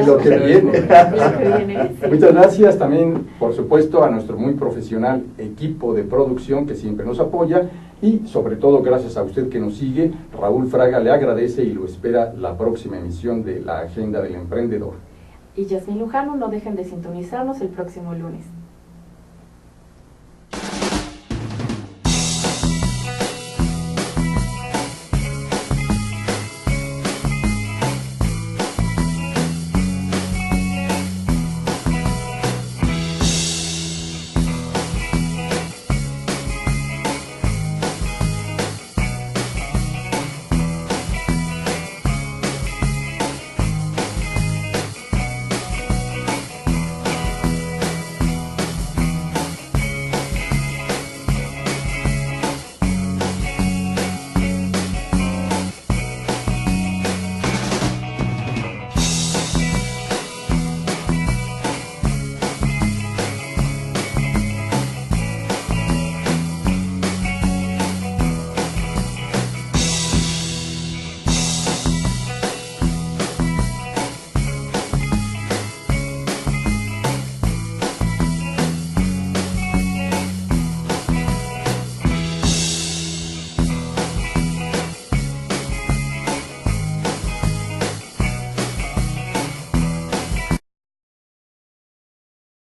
lo que viene. Sí. Muchas gracias también, por supuesto, a nuestro muy profesional equipo de producción que siempre nos apoya, y sobre todo gracias a usted que nos sigue. Raúl Fraga le agradece y lo espera la próxima emisión de La Agenda del Emprendedor. Y Yasmín Lujano, no dejen de sintonizarnos el próximo lunes.